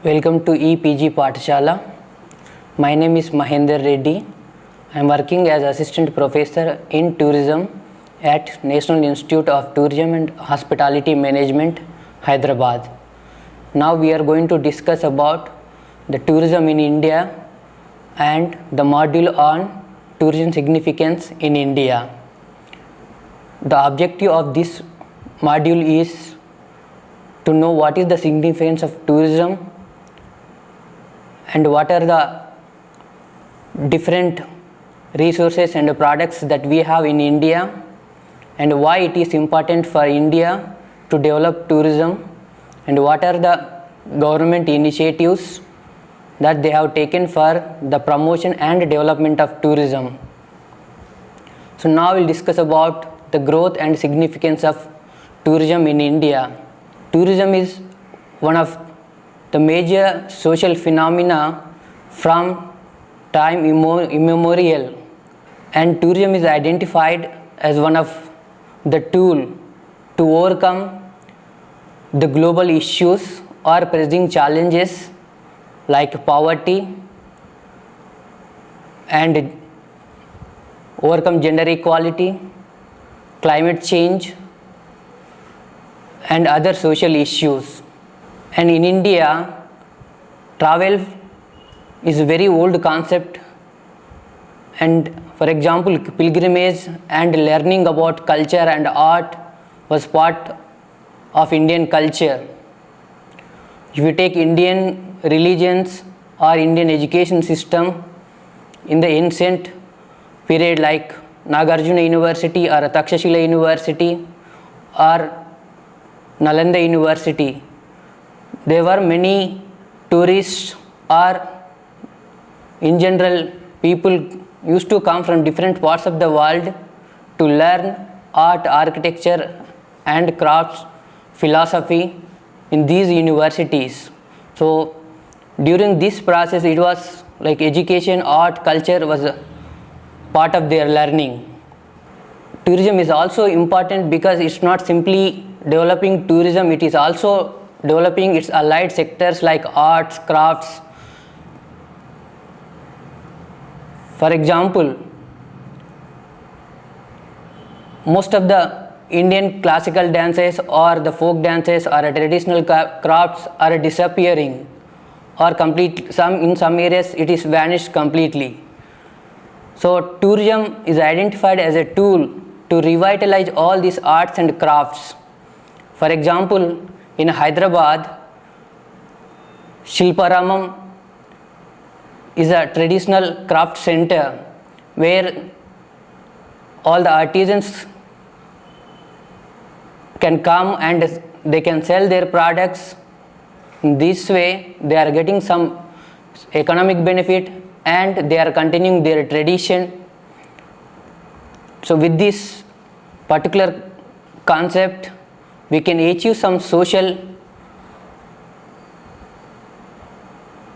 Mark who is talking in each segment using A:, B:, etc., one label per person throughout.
A: Welcome to EPG Pathshala. My name is Mahendra Reddy. I am working as Assistant Professor in Tourism at National Institute of Tourism and Hospitality Management, Hyderabad. Now we are going to discuss about the tourism in India and the module on tourism significance in India. The objective of this module is to know what is the significance of tourism and what are the different resources and products that we have in India and why it is important for India to develop tourism and what are the government initiatives that they have taken for the promotion and development of tourism. So now we'll discuss about the growth and significance of tourism in India. Tourism is one of the major social phenomena from time immemorial, and tourism is identified as one of the tool to overcome the global issues or pressing challenges like poverty and overcome gender equality, climate change and other social issues. And in India, travel is a very old concept, and for example pilgrimage and learning about culture and art was part of Indian culture. If you take Indian religions or Indian education system in the ancient period like Nagarjuna University or Takshashila University or Nalanda University, there were many tourists or in general people used to come from different parts of the world to learn art, architecture and crafts, philosophy in these universities. So during this process it was like education, art, culture was a part of their learning. Tourism is also important because it's not simply developing tourism, it is also developing its allied sectors like arts, crafts. For example, most of the Indian classical dances or the folk dances or traditional crafts are disappearing or in some areas it is vanished completely. So tourism is identified as a tool to revitalize all these arts and crafts. For example, in Hyderabad, Shilparamam is a traditional craft center where all the artisans can come and they can sell their products. In this way, they are getting some economic benefit and they are continuing their tradition. So with this particular concept, we can achieve some social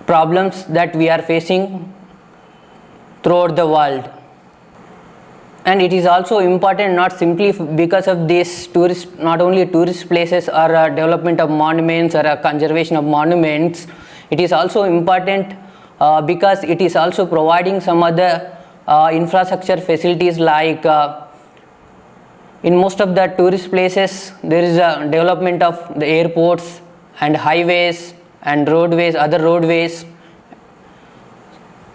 A: problems that we are facing throughout the world. And it is also important not simply because of this not only tourist places or development of monuments or conservation of monuments, it is also important because it is also providing some other infrastructure facilities like in most of the tourist places there is a development of the airports and highways and roadways, other roadways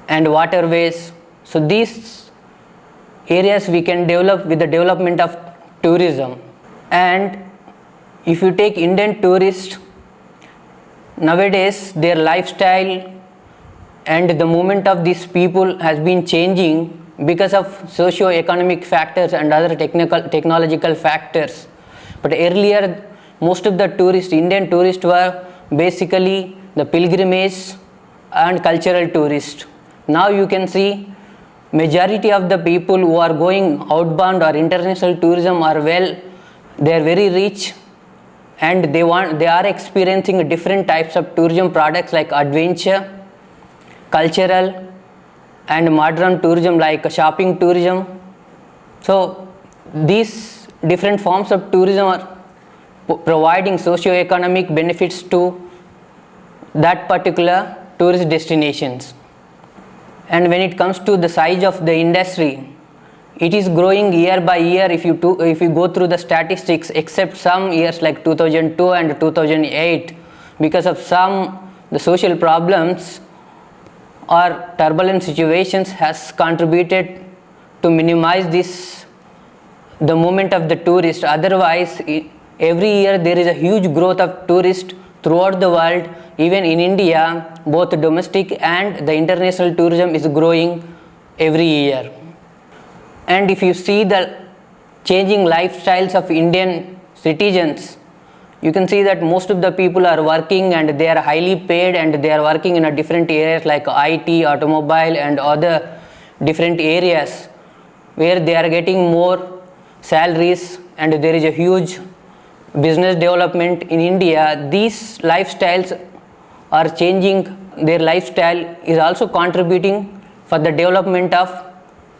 A: and waterways. So these areas we can develop with the development of tourism. And if you take Indian tourists, nowadays their lifestyle and the movement of these people has been changing because of socio-economic factors and other technological factors. But earlier most of the Indian tourists were basically the pilgrimage and cultural tourists. Now you can see majority of the people who are going outbound or international tourism are they are very rich and they are experiencing different types of tourism products like adventure, cultural and modern tourism like shopping tourism. So these different forms of tourism are providing socio-economic benefits to that particular tourist destinations. And when it comes to the size of the industry, it is growing year by year. If you go through the statistics, except some years like 2002 and 2008, because of the social problems or turbulent situations has contributed to minimize the movement of the tourist. Otherwise, every year there is a huge growth of tourists throughout the world. Even in India, both domestic and the international tourism is growing every year. And if you see the changing lifestyles of Indian citizens, you can see that most of the people are working and they are highly paid, and they are working in a different areas like IT, automobile and other different areas where they are getting more salaries, and there is a huge business development in India. These lifestyles are changing. Their lifestyle is also contributing for the development of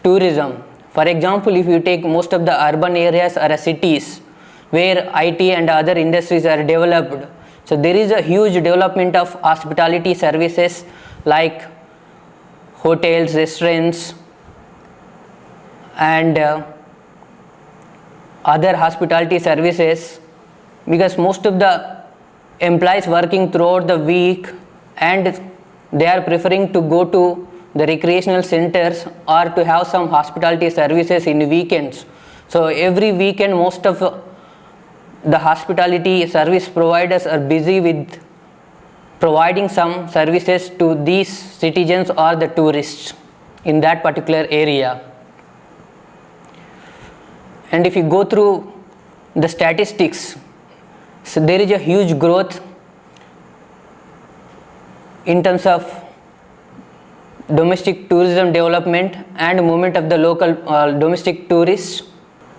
A: tourism. For example, if you take most of the urban areas or cities where IT and other industries are developed, so there is a huge development of hospitality services like hotels, restaurants and other hospitality services, because most of the employees working throughout the week and they are preferring to go to the recreational centers or to have some hospitality services in weekends. So every weekend most of the hospitality service providers are busy with providing some services to these citizens or the tourists in that particular area. And if you go through the statistics, so there is a huge growth in terms of domestic tourism development and movement of the local domestic tourists.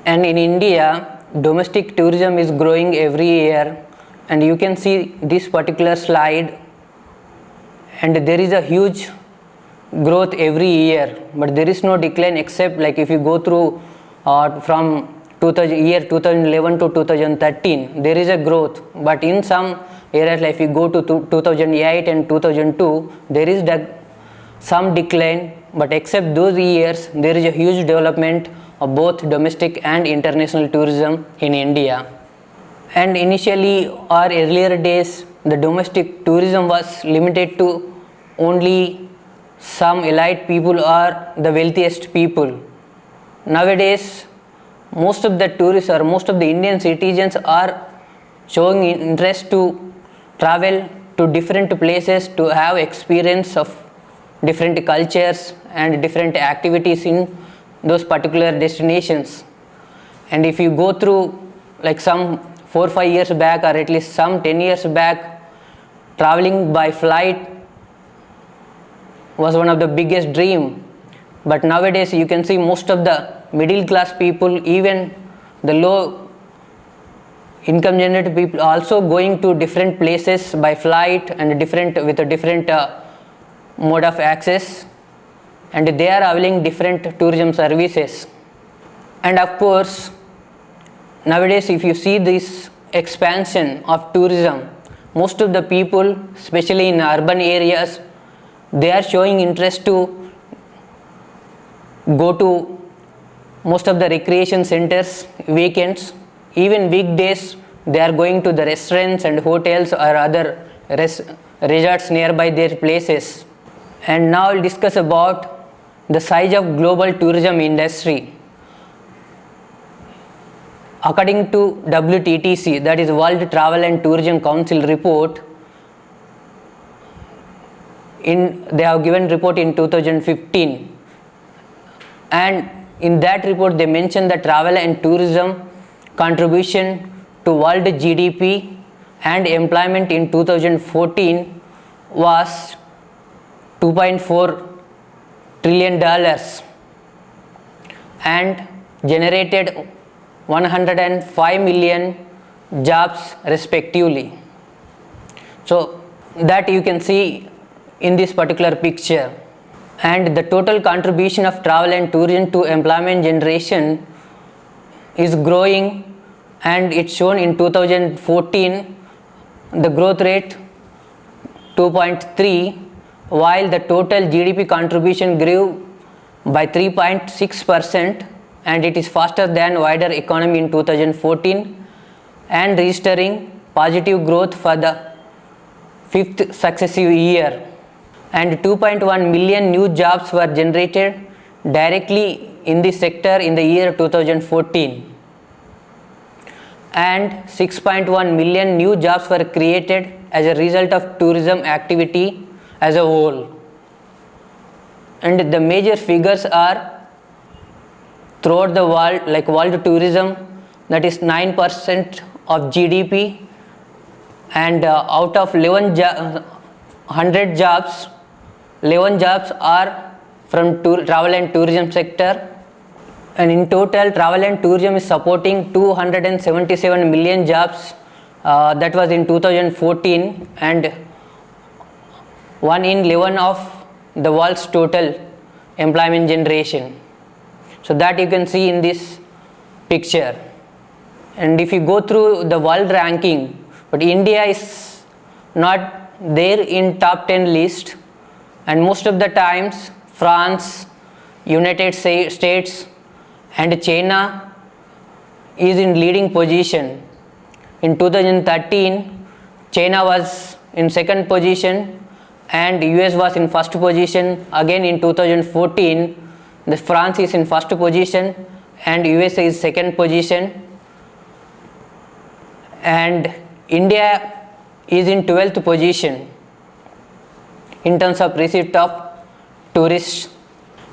A: And in India, domestic tourism is growing every year, and you can see this particular slide, and there is a huge growth every year, but there is no decline, except like if you go through from 2011 to 2013 there is a growth, but in some areas like if you go to 2008 and 2002 there is some decline, but except those years there is a huge development of both domestic and international tourism in India. And initially or earlier days the domestic tourism was limited to only some elite people or the wealthiest people. Nowadays most of the tourists or most of the Indian citizens are showing interest to travel to different places to have experience of different cultures and different activities in those particular destinations. And if you go through like some 4-5 years back, or at least some 10 years back, traveling by flight was one of the biggest dream, but nowadays you can see most of the middle class people, even the low income generated people also going to different places by flight and with a different mode of access, and they are availing different tourism services. And of course nowadays if you see this expansion of tourism, most of the people especially in urban areas they are showing interest to go to most of the recreation centers weekends. Even weekdays they are going to the restaurants and hotels or other resorts nearby their places. And now I'll discuss about the size of global tourism industry. According to WTTC, that is World Travel and Tourism Council report, they have given report in 2015, and in that report they mentioned the travel and tourism contribution to world GDP and employment in 2014 was $2.4 trillion and generated 105 million jobs respectively. So that you can see in this particular picture. And the total contribution of travel and tourism to employment generation is growing, and it's shown in 2014 the growth rate 2.3, while the total GDP contribution grew by 3.6%, and it is faster than wider economy in 2014 and registering positive growth for the fifth successive year. And 2.1 million new jobs were generated directly in this sector in the year 2014, and 6.1 million new jobs were created as a result of tourism activity as a whole. And the major figures are throughout the world, like world tourism, that is 9% of GDP, and out of 100 jobs, 11 jobs are from travel and tourism sector. And in total, travel and tourism is supporting 277 million jobs, that was in 2014, and 1 in 11 of the world's total employment generation. So that you can see in this picture. And if you go through the world ranking, but India is not there in top 10 list, and most of the times France, United States and China is in leading position. In 2013, China was in second position and US was in first position. Again in 2014, the France is in first position and USA is second position, and India is in 12th position in terms of receipt of tourists.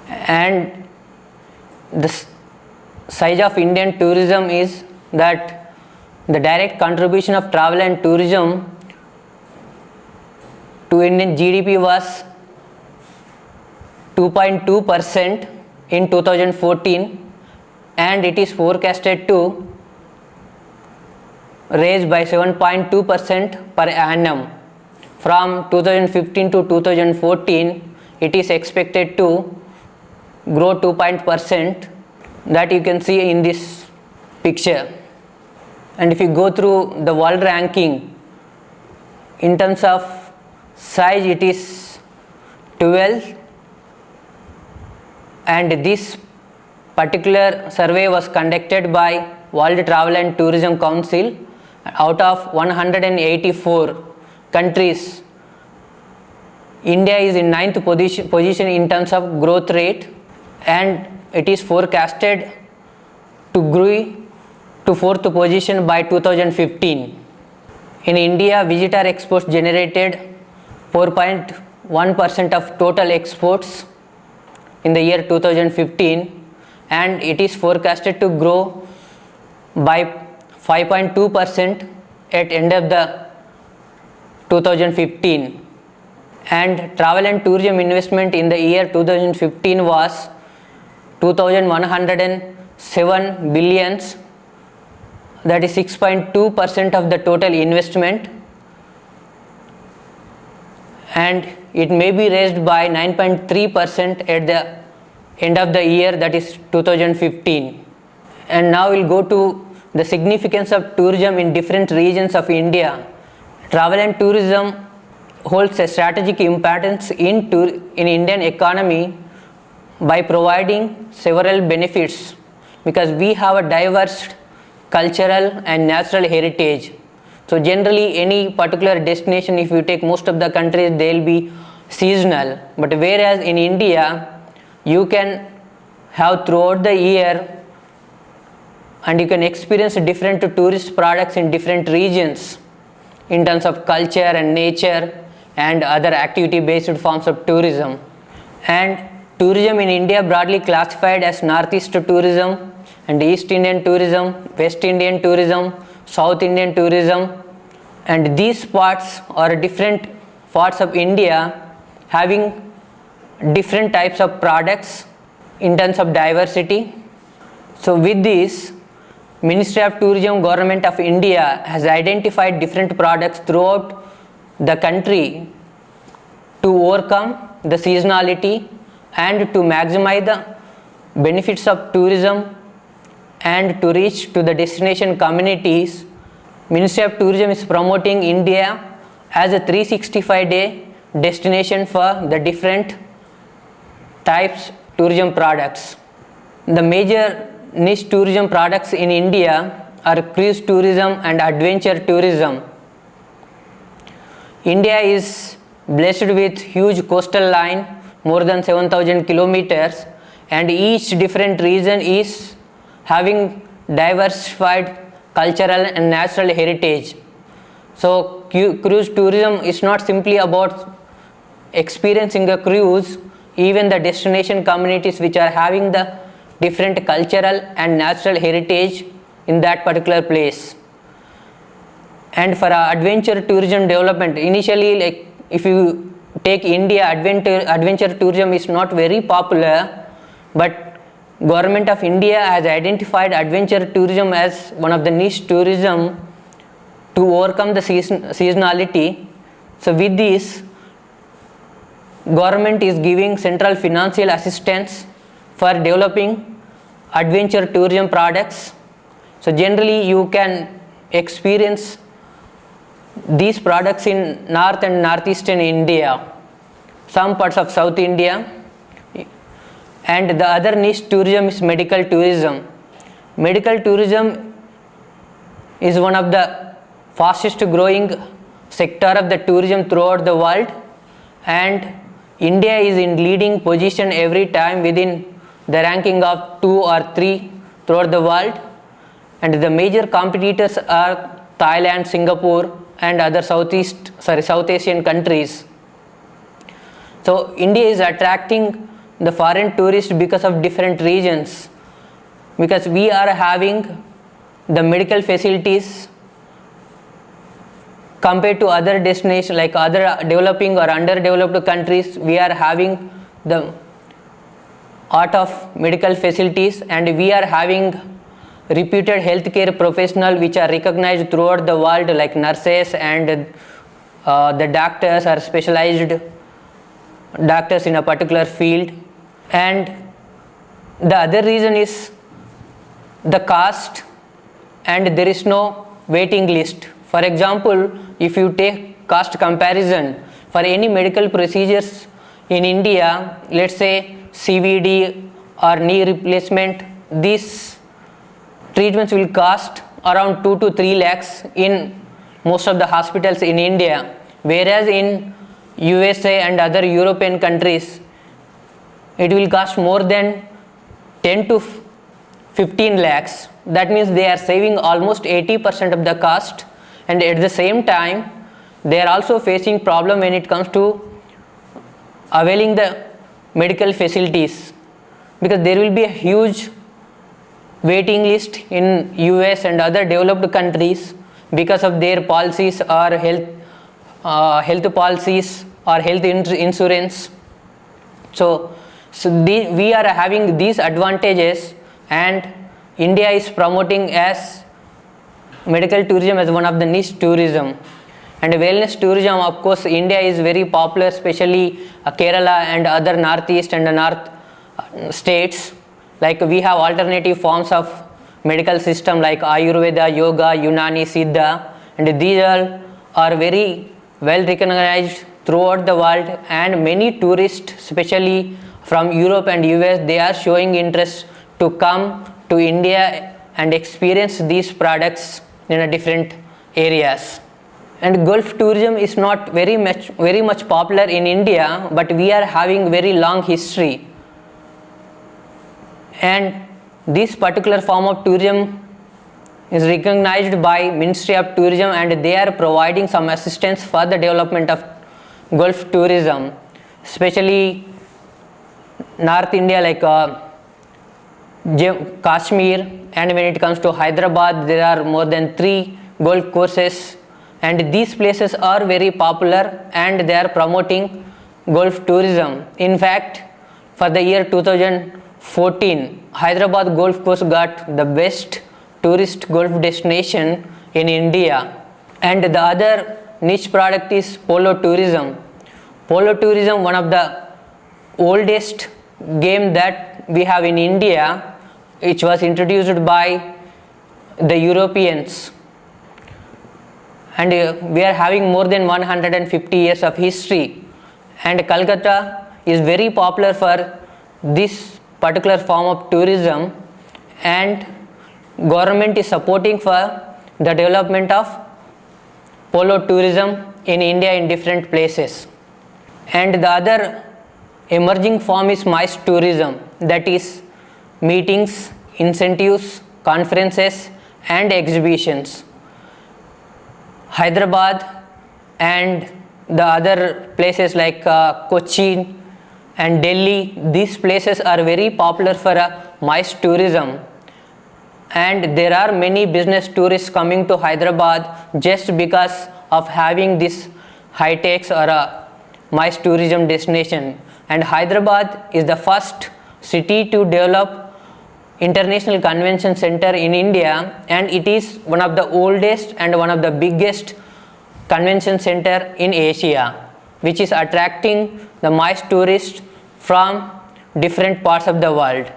A: And the size of Indian tourism is that the direct contribution of travel and tourism to Indian GDP was 2.2% in 2014, and it is forecasted to rise by 7.2% per annum. From 2015 to 2014, it is expected to grow 2%, that you can see in this picture. And if you go through the world ranking, in terms of size it is 12, and this particular survey was conducted by World Travel and Tourism Council. Out of 184 countries, India is in 9th position in terms of growth rate, and it is forecasted to grow to 4th position by 2015. In India, visitor exports generated 4.1% of total exports in the year 2015, and it is forecasted to grow by 5.2% at end of the 2015. And travel and tourism investment in the year 2015 was 2,107 billions, that is 6.2% of the total investment, and it may be raised by 9.3% at the end of the year, that is 2015. And now we'll go to the significance of tourism in different regions of India. Travel and tourism holds a strategic importance in Indian economy by providing several benefits, because we have a diverse cultural and natural heritage. So generally any particular destination, if you take most of the countries, they will be seasonal, but whereas in India you can have throughout the year and you can experience different tourist products in different regions in terms of culture and nature and other activity based forms of tourism. And tourism in India broadly classified as Northeast tourism and East Indian tourism, West Indian tourism, South Indian tourism, and these parts are different parts of India having different types of products in terms of diversity. So with this, Ministry of Tourism, Government of India has identified different products throughout the country to overcome the seasonality and to maximize the benefits of tourism and to reach to the destination communities. Ministry of Tourism is promoting India as a 365-day destination for the different types tourism products. The major niche tourism products in India are cruise tourism and adventure tourism. India is blessed with huge coastal line, more than 7,000 kilometers, and each different region is having diversified cultural and natural heritage. So cruise tourism is not simply about experiencing a cruise. Even the destination communities which are having the different cultural and natural heritage in that particular place. And for adventure tourism development, initially, like if you take India, adventure tourism is not very popular, but Government of India has identified adventure tourism as one of the niche tourism to overcome the seasonality. So with this, government is giving central financial assistance for developing adventure tourism products. So generally you can experience these products in north and northeastern India, some parts of South India, and the other niche tourism is medical tourism. Medical tourism is one of the fastest growing sector of the tourism throughout the world, and India is in leading position every time within the ranking of 2 or 3 throughout the world, and the major competitors are Thailand, Singapore and other South Asian countries. So India is attracting the foreign tourists because of different reasons, because we are having the medical facilities compared to other destinations like other developing or underdeveloped countries. We are having the art of medical facilities, and we are having reputed healthcare professionals which are recognized throughout the world, like nurses and the doctors are specialized doctors in a particular field. And the other reason is the cost, and there is no waiting list. For example, if you take cost comparison for any medical procedures in India, let's say CVD or knee replacement, these treatments will cost around 2 to 3 lakhs in most of the hospitals in India, whereas in USA and other European countries it will cost more than 10 to 15 lakhs. That means they are saving almost 80% of the cost, and at the same time they are also facing problem when it comes to availing the medical facilities, because there will be a huge waiting list in US and other developed countries because of their policies or health policies or health insurance. So we are having these advantages, and India is promoting as medical tourism as one of the niche tourism. And wellness tourism, of course, India is very popular, especially Kerala and other northeast and north states. Like we have alternative forms of medical system like Ayurveda, Yoga, Unani, Siddha, and these all are very well recognized throughout the world, and many tourists, especially from Europe and US, they are showing interest to come to India and experience these products in a different areas. And Gulf tourism is not very much popular in India, but we are having very long history. And this particular form of tourism is recognized by Ministry of Tourism, and they are providing some assistance for the development of Gulf tourism, especially North India like Kashmir, and when it comes to Hyderabad there are more than 3 golf courses, and these places are very popular and they are promoting golf tourism. In fact, for the year 2014, Hyderabad golf course got the best tourist golf destination in India. And the other niche product is polo tourism. Polo tourism, one of the oldest game that we have in India, which was introduced by the Europeans, and we are having more than 150 years of history, and Calcutta is very popular for this particular form of tourism, and government is supporting for the development of polo tourism in India in different places. And the other emerging form is MICE tourism, that is meetings, incentives, conferences and exhibitions. Hyderabad and the other places like Kochi and Delhi, these places are very popular for MICE tourism, and there are many business tourists coming to Hyderabad just because of having this high-techs or a MICE tourism destination. And Hyderabad is the first city to develop International Convention Center in India, and it is one of the oldest and one of the biggest convention center in Asia, which is attracting the MICE tourists from different parts of the world.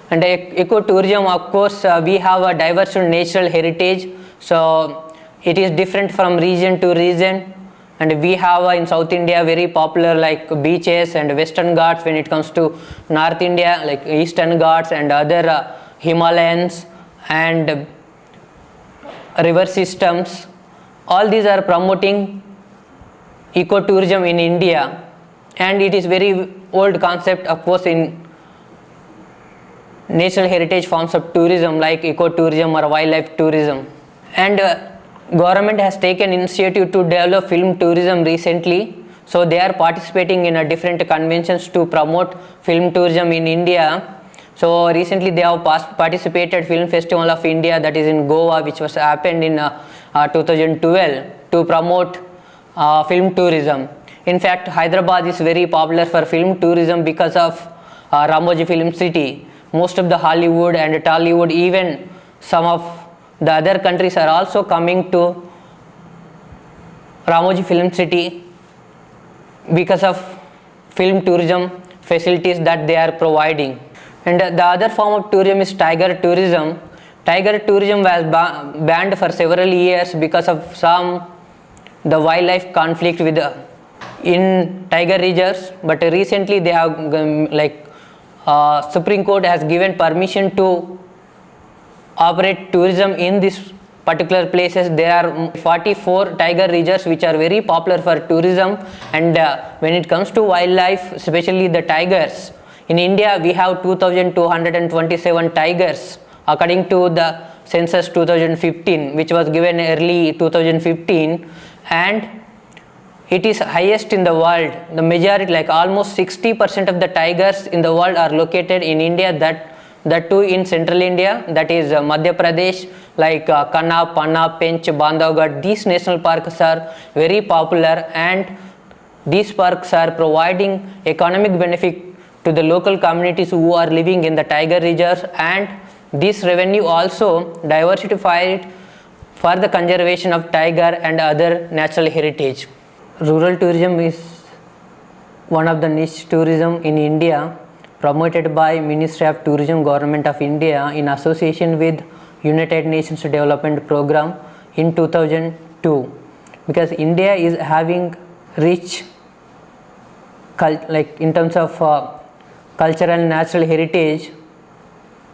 A: And ecotourism, of course, we have a diverse natural heritage, so it is different from region to region. And we have in South India very popular like beaches and Western Ghats. When it comes to North India, like Eastern Ghats and other Himalayas and river systems, all these are promoting ecotourism in India, and it is very old concept, of course, in natural heritage forms of tourism like ecotourism or wildlife tourism. And government has taken initiative to develop film tourism recently, so they are participating in different conventions to promote film tourism in India. So recently they have participated Film Festival of India, that is in Goa, which was happened in 2012 to promote film tourism. In fact, Hyderabad is very popular for film tourism because of Ramoji Film City. Most of the Hollywood and Tollywood, even some of the other countries are also coming to Ramoji Film City because of film tourism facilities that they are providing. And the other form of tourism is tiger tourism. Tiger tourism was banned for several years because of the wildlife conflict with in tiger reserves, but recently they have Supreme Court has given permission to operate tourism in these particular places. There are 44 tiger reserves which are very popular for tourism, and when it comes to wildlife, especially the tigers, in India we have 2227 tigers according to the census 2015, which was given early 2015, and it is highest in the world. The majority, like almost 60% of the tigers in the world are located in India, that too in central India, that is Madhya Pradesh, like Kanha, Panna, Pench, Bandhavgarh. These national parks are very popular, and these parks are providing economic benefit to the local communities who are living in the tiger reserves, and this revenue also diversified for the conservation of tiger and other natural heritage. Rural tourism is one of the niche tourism in India, promoted by Ministry of Tourism, Government of India in association with United Nations Development Program in 2002. Because India is having rich in terms of cultural and natural heritage,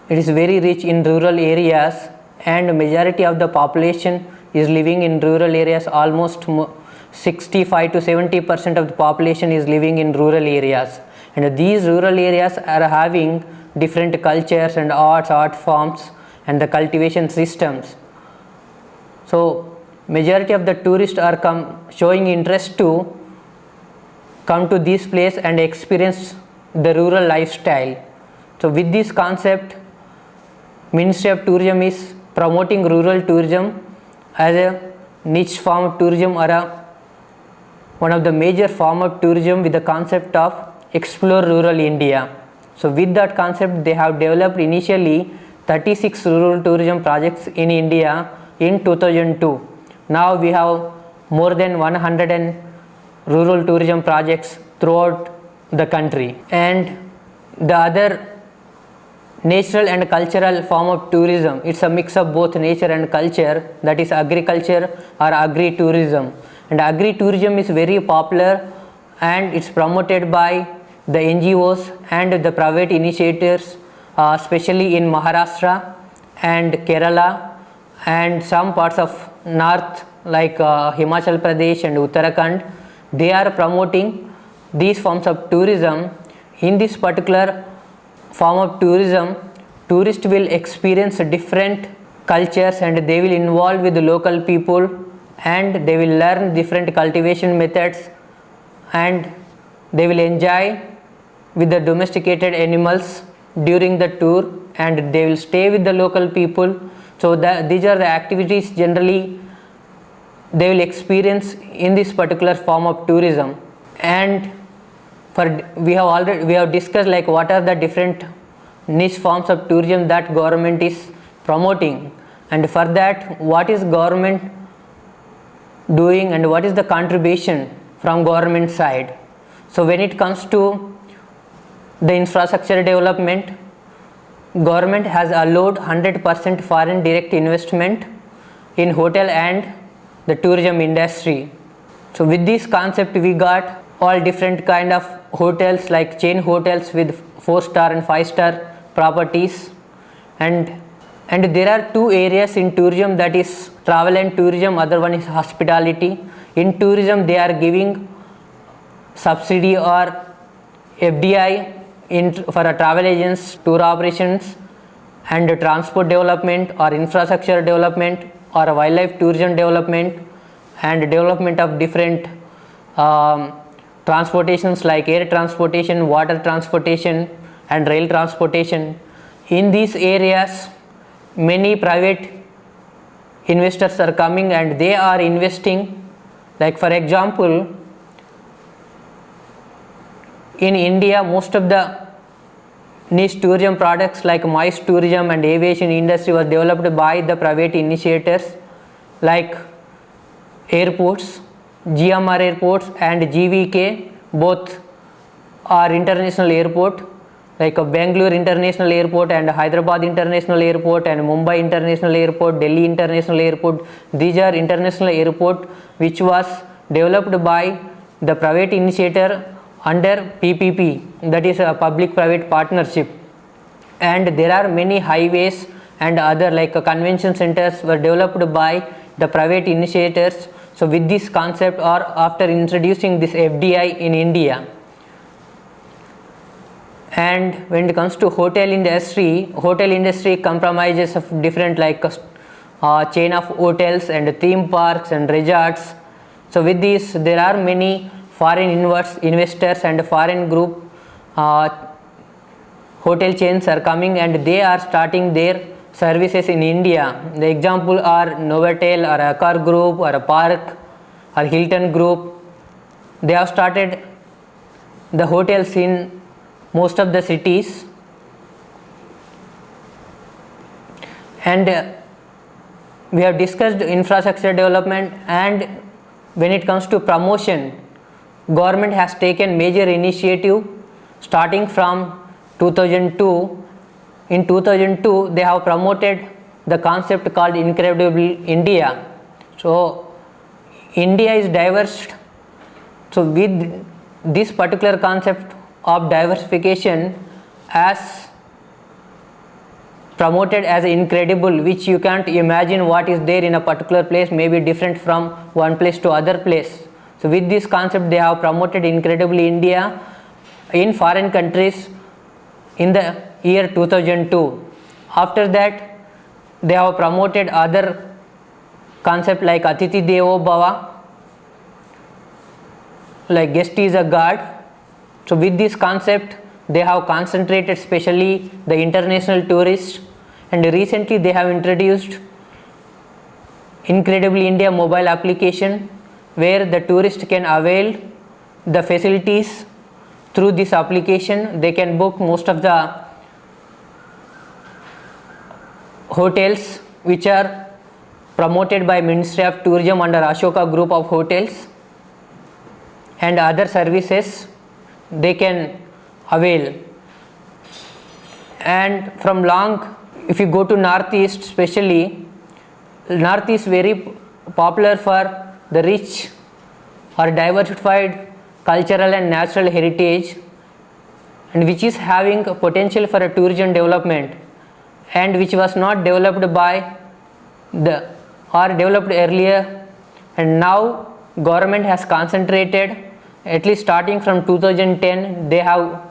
A: it is very rich in rural areas, and majority of the population is living in rural areas. Almost 65 to 70% of the population is living in rural areas, and these rural areas are having different cultures and art forms and the cultivation systems. So majority of the tourists are showing interest to come to this place and experience the rural lifestyle. So with this concept, Ministry of Tourism is promoting rural tourism as a niche form of tourism, or one of the major form of tourism, with the concept of explore rural India. So with that concept, they have developed initially 36 rural tourism projects in India in 2002. Now we have more than 100 rural tourism projects throughout the country. And the other natural and cultural form of tourism. It's a mix of both nature and culture, that is agriculture or agri-tourism. And agri-tourism is very popular and it's promoted by the NGOs and the private initiators, especially in Maharashtra and Kerala and some parts of north like Himachal Pradesh and Uttarakhand. They are promoting these forms of tourism. In this particular form of tourism, tourists will experience different cultures and they will involve with the local people and they will learn different cultivation methods and they will enjoy with the domesticated animals during the tour and they will stay with the local people. So these are the activities generally they will experience in this particular form of tourism. And we have discussed like what are the different niche forms of tourism that government is promoting, and for that what is government doing and what is the contribution from government side. So when it comes to the infrastructure development, government has allowed 100% foreign direct investment in hotel and the tourism industry. So with this concept we got all different kind of hotels like chain hotels with 4-star and 5-star properties, and there are two areas in tourism, that is travel and tourism, other one is hospitality. In tourism they are giving subsidy or FDI for a travel agents, tour operations and transport development or infrastructure development or wildlife tourism development and development of different transportations like air transportation, water transportation and rail transportation. In these areas many private investors are coming and they are investing. Like for example, in India most of the niche tourism products like MICE tourism and aviation industry was developed by the private initiators like airports, GMR airports and GVK, both are international airport like Bangalore International Airport and Hyderabad International Airport and Mumbai International Airport, Delhi International Airport. These are international airport which was developed by the private initiator under PPP, that is a public private partnership. And there are many highways and other like convention centers were developed by the private initiators. So with this concept or after introducing this FDI in India. And when it comes to hotel industry comprises of different like chain of hotels and theme parks and resorts. So with this there are many foreign investors and foreign group hotel chains are coming and they are starting their services in India. The example are Novotel or Accor Group or a Park or Hilton Group. They have started the hotels in most of the cities, and we have discussed infrastructure development. And when it comes to promotion, government has taken major initiative starting from 2002. In 2002 they have promoted the concept called Incredible India. So India is diverse. So with this particular concept of diversification as promoted as incredible, which you can't imagine what is there in a particular place may be different from one place to other place. So with this concept they have promoted Incredible India in foreign countries in the year 2002. After that they have promoted other concept like Atithi Devo Bhava, like guest is a god. So with this concept they have concentrated especially the international tourists, and recently they have introduced Incredible India mobile application where the tourist can avail the facilities through this application. They can book most of the hotels which are promoted by Ministry of Tourism under Ashoka Group of Hotels, and other services they can avail. And from long, if you go to northeast, especially northeast very popular for the rich or diversified cultural and natural heritage, and which is having a potential for a tourism development, and which was not developed by the or developed earlier, and now government has concentrated, at least starting from 2010 they have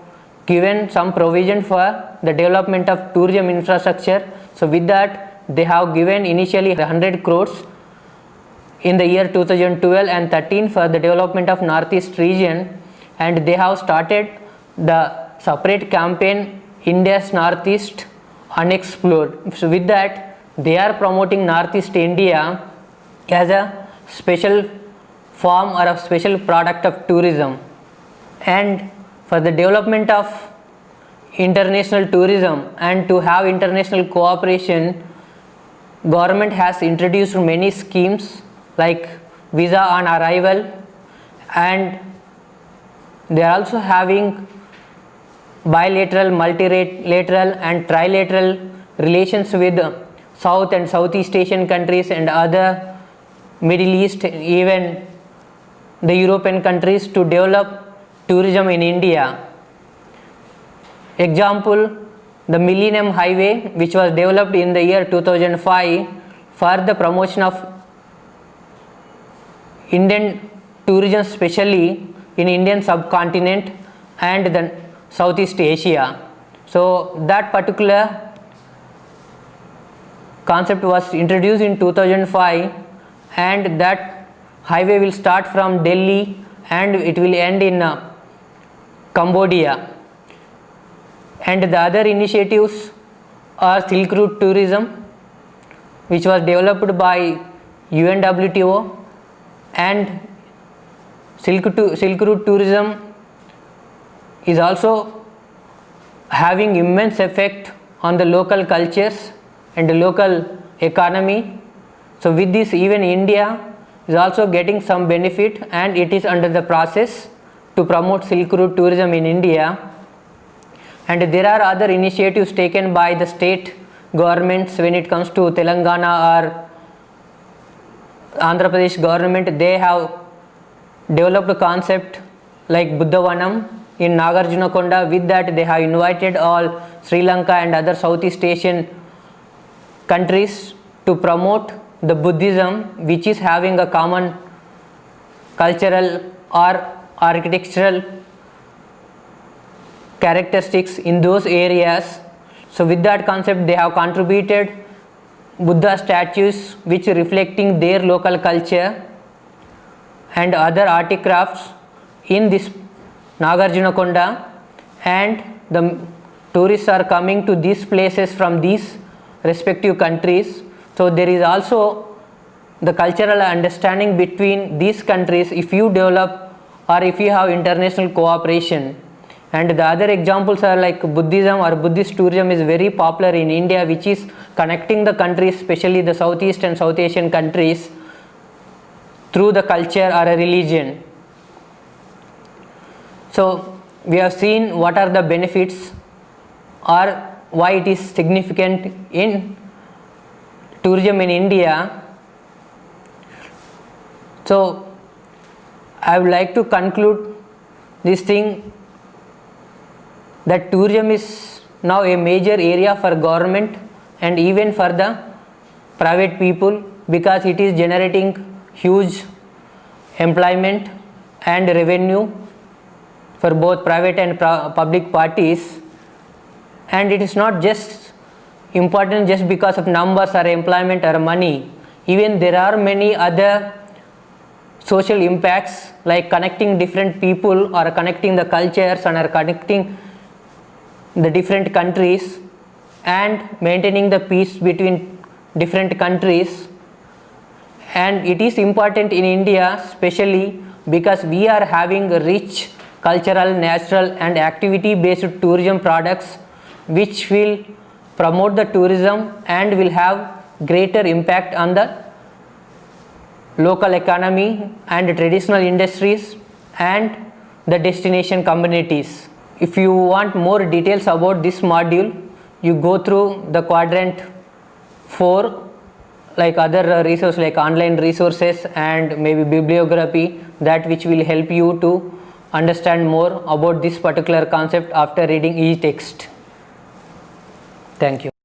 A: given some provision for the development of tourism infrastructure. So with that they have given initially 100 crores in the year 2012 and 13 for the development of northeast region, and they have started the separate campaign India's Northeast Unexplored. So with that they are promoting Northeast India as a special form or a special product of tourism. And for the development of international tourism and to have international cooperation, government has introduced many schemes like visa on arrival, and they are also having bilateral, multilateral and trilateral relations with South and Southeast Asian countries and other Middle East, even the European countries, to develop tourism in India. Example, the Millennium Highway, which was developed in the year 2005 for the promotion of Indian tourism, especially in Indian subcontinent and the Southeast Asia. So that particular concept was introduced in 2005, and that highway will start from Delhi and it will end in Cambodia. And the other initiatives are Silk Route tourism, which was developed by UNWTO, and Silk Route tourism is also having immense effect on the local cultures and the local economy. So with this, even India is also getting some benefit, and it is under the process to promote Silk Route tourism in India. And there are other initiatives taken by the state governments when it comes to Telangana or Andhra Pradesh government. They have developed a concept like Buddhavanam in Nagarjunakonda. With that, they have invited all Sri Lanka and other Southeast Asian countries to promote the Buddhism, which is having a common cultural or architectural characteristics in those areas. So with that concept, they have contributed Buddha statues which reflecting their local culture and other artifacts in this Nagarjunakonda, and the tourists are coming to these places from these respective countries. So there is also the cultural understanding between these countries if you develop or if you have international cooperation. And the other examples are like Buddhism or Buddhist tourism is very popular in India, which is connecting the countries, especially the Southeast and South Asian countries, through the culture or a religion. So we have seen what are the benefits or why it is significant in tourism in India. So I would like to conclude this thing that tourism is now a major area for government and even for the private people, because it is generating huge employment and revenue for both private and public parties. And it is not just important just because of numbers or employment or money. Even there are many other social impacts like connecting different people or connecting the cultures and or connecting the different countries and maintaining the peace between different countries. And it is important in India especially because we are having rich cultural, natural and activity based tourism products which will promote the tourism and will have greater impact on the local economy and traditional industries and the destination communities. If you want more details about this module, you go through the quadrant 4, like other resources like online resources and maybe bibliography, that which will help you to understand more about this particular concept after reading each text. Thank you.